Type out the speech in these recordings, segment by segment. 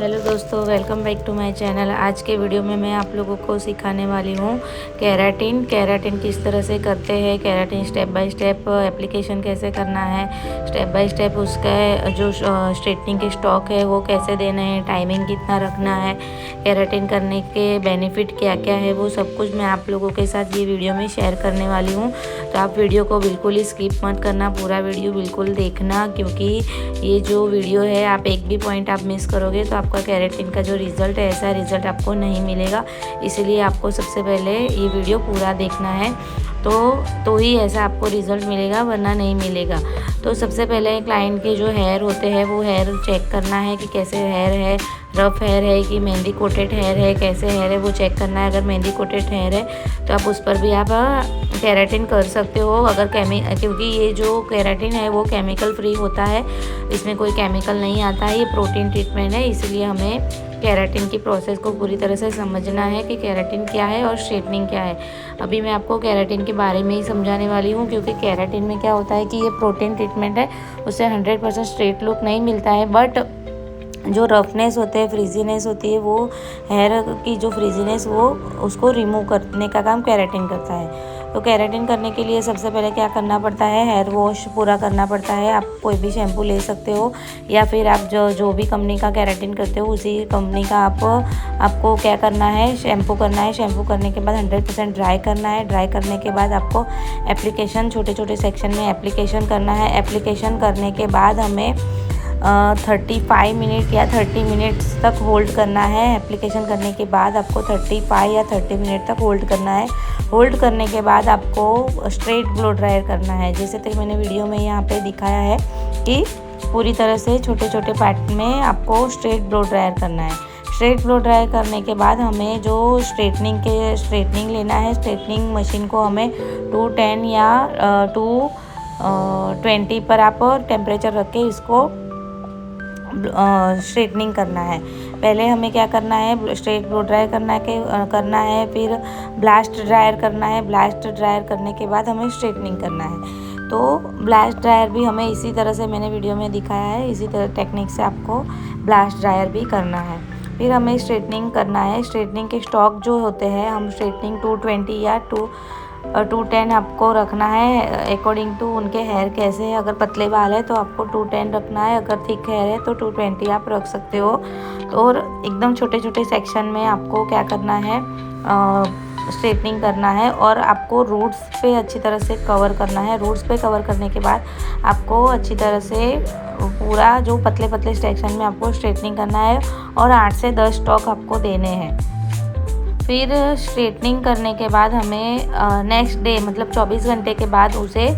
Hello दोस्तों, welcome back to my channel. आज के वीडियो में मैं आप लोगों को सिखाने वाली हूँ केराटिन किस तरह से करते हैं। Keratin step by step application कैसे करना है, स्टेप बाय स्टेप उसका जो स्ट्रेटनिंग के स्टॉक है वो कैसे देना है, टाइमिंग कितना रखना है, केराटिन करने के बेनिफिट क्या क्या है, वो सब कुछ मैं आप लोगों के साथ ये वीडियो में शेयर करने वाली हूँ। तो आप वीडियो को बिल्कुल ही स्किप मत करना, पूरा वीडियो बिल्कुल देखना, क्योंकि ये जो वीडियो है आप एक भी पॉइंट आप मिस करोगे तो आपका केराटिन का जो रिज़ल्ट है ऐसा रिज़ल्ट आपको नहीं मिलेगा। इसलिए आपको सबसे पहले ये वीडियो पूरा देखना है तो ही ऐसा आपको रिज़ल्ट मिलेगा, वरना नहीं मिलेगा। तो सबसे पहले क्लाइंट के जो हेयर होते हैं वो हेयर चेक करना है कि कैसे हेयर है, रफ़ हेयर है कि मेहंदी कोटेड हेयर है, कैसे हेयर है वो चेक करना है। अगर मेहंदी कोटेड हेयर है तो आप उस पर भी आप केराटिन कर सकते हो। अगर क्योंकि ये जो केराटिन है वो केमिकल फ्री होता है, इसमें कोई केमिकल नहीं आता है, ये प्रोटीन ट्रीटमेंट है। इसलिए हमें केराटिन की प्रोसेस को पूरी तरह से समझना है कि केराटिन क्या है और स्ट्रेटनिंग क्या है। अभी मैं आपको केराटिन के बारे में ही समझाने वाली हूँ, क्योंकि केराटिन में क्या होता है कि ये प्रोटीन ट्रीटमेंट है, उससे 100% स्ट्रेट लुक नहीं मिलता है, बट जो रफनेस होते हैं, फ्रीजीनेस होती है, वो हेयर की जो फ्रीजीनेस वो उसको रिमूव करने का काम केराटिन करता है। तो केराटिन करने के लिए सबसे पहले क्या करना पड़ता है, हेयर वॉश पूरा करना पड़ता है। आप कोई भी शैम्पू ले सकते हो, या फिर आप जो भी कंपनी का केराटिन करते हो उसी कंपनी का आपको क्या करना है, शैम्पू करना है। शैम्पू करने के बाद 100% ड्राई करना है। ड्राई करने के बाद आपको एप्लीकेशन छोटे छोटे सेक्शन में एप्लीकेशन करना है। एप्लीकेशन करने के बाद हमें 35 मिनट या 30 मिनट्स तक होल्ड करना है। एप्लीकेशन करने के बाद आपको 35 या 30 मिनट तक होल्ड करना है। होल्ड करने के बाद आपको स्ट्रेट ब्लो ड्रायर करना है, जैसे कि मैंने वीडियो में यहाँ पे दिखाया है कि पूरी तरह से छोटे छोटे पार्ट में आपको स्ट्रेट ब्लो ड्रायर करना है। स्ट्रेट ब्लो ड्रायर करने के बाद हमें जो स्ट्रेटनिंग लेना है, स्ट्रेटनिंग मशीन को हमें 210 या 220 पर आप टेम्परेचर रख के इसको स्ट्रेटनिंग करना है। पहले हमें क्या करना है, स्ट्रेट ब्लो ड्रायर करना है, फिर ब्लास्ट ड्रायर करना है। ब्लास्ट ड्रायर करने के बाद हमें स्ट्रेटनिंग करना है। तो ब्लास्ट ड्रायर भी हमें इसी तरह से मैंने वीडियो में दिखाया है, इसी तरह टेक्निक से आपको ब्लास्ट ड्रायर भी करना है। फिर हमें स्ट्रेटनिंग करना है। स्ट्रेटनिंग के स्टॉक जो होते हैं, हम स्ट्रेटनिंग 220 या 210 आपको रखना है, अकॉर्डिंग टू उनके हेयर कैसे है। अगर पतले बाल है तो आपको 210 रखना है, अगर थिक हेयर है तो 220 आप रख सकते हो। और एकदम छोटे छोटे सेक्शन में आपको क्या करना है, स्ट्रेटनिंग करना है, और आपको रूट्स पे अच्छी तरह से कवर करना है। रूट्स पे कवर करने के बाद आपको अच्छी तरह से पूरा जो पतले पतले सेक्शन में आपको स्ट्रेटनिंग करना है, और 8 से 10 स्टॉक आपको देने हैं। फिर स्ट्रेटनिंग करने के बाद हमें नेक्स्ट डे मतलब 24 घंटे के बाद उसे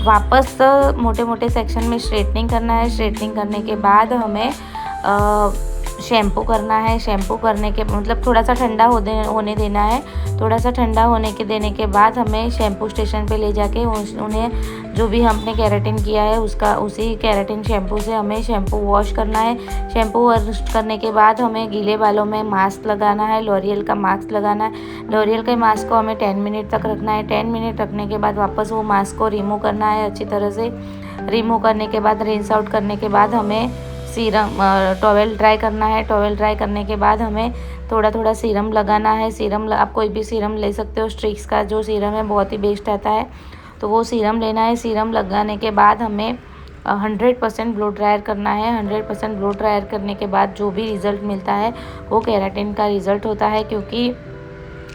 वापस मोटे मोटे सेक्शन में स्ट्रेटनिंग करना है। स्ट्रेटनिंग करने के बाद हमें शैम्पू करना है। शैम्पू करने के मतलब थोड़ा सा ठंडा होने देना है। थोड़ा सा ठंडा देने के बाद हमें शैम्पू स्टेशन पे ले जाके उन्हें जो भी हमने केराटिन किया है उसी केराटिन शैम्पू से हमें शैम्पू वॉश करना है। शैम्पू वॉश करने के बाद हमें गीले बालों में मास्क लगाना है, लॉरियल का मास्क लगाना है। लॉरियल के मास्क को हमें 10 मिनट तक रखना है। 10 मिनट रखने के बाद वापस वो मास्क को रिमूव करना है। अच्छी तरह से रिमूव करने के बाद, रिंस आउट करने के बाद हमें टॉवेल ड्राई करना है। टॉवेल ड्राई करने के बाद हमें थोड़ा थोड़ा सीरम लगाना है। आप कोई भी सीरम ले सकते हो, स्ट्रिक्स का जो सीरम है बहुत ही बेस्ट रहता है, तो वो सीरम लेना है। सीरम लगाने के बाद हमें 100% ब्लो ड्रायर करना है। 100% ब्लो ड्रायर करने के बाद जो भी रिज़ल्ट मिलता है वो केराटिन का रिज़ल्ट होता है। क्योंकि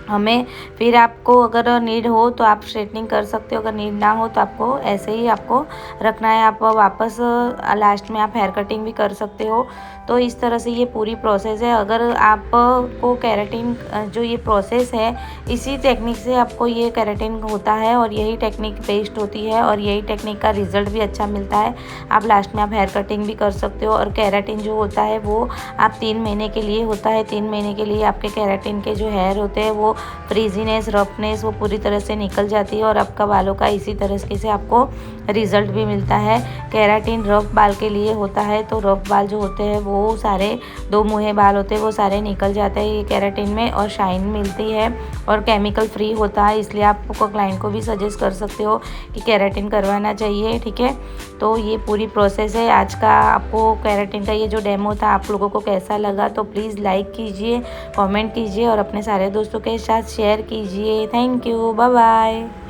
हमें फिर आपको अगर नीड हो तो आप स्ट्रेटनिंग कर सकते हो, अगर नीड ना हो तो आपको ऐसे ही आपको रखना है। आप वापस लास्ट में आप हेयर कटिंग भी कर सकते हो। तो इस तरह से ये पूरी प्रोसेस है। अगर आपको केराटिन जो ये प्रोसेस है, इसी टेक्निक से आपको ये केराटिन होता है, और यही टेक्निक बेस्ट होती है, और यही टेक्निक का रिज़ल्ट भी अच्छा मिलता है। आप लास्ट में आप हेयर कटिंग भी कर सकते हो। और केराटिन जो होता है वो आप 3 महीने के लिए होता है। 3 महीने के लिए आपके केराटिन के जो हेयर होते हैं वो फ्रीजीनेस, रफनेस वो पूरी तरह से निकल जाती है और आपका बालों का इसी तरीके से आपको रिजल्ट भी मिलता है। केराटिन रफ बाल के लिए होता है, तो रफ बाल जो होते हैं वो सारे, दो मुँहे बाल होते हैं वो सारे निकल जाते हैं ये केराटिन में, और शाइन मिलती है और केमिकल फ्री होता है। इसलिए आप क्लाइंट को भी सजेस्ट कर सकते हो कि केराटिन करवाना चाहिए, ठीक है। तो ये पूरी प्रोसेस है आज का। आपको केराटिन का ये जो डेमो था आप लोगों को कैसा लगा तो प्लीज़ लाइक कीजिए, कमेंट कीजिए और अपने सारे दोस्तों के साथ शेयर कीजिए। Thank you, bye bye.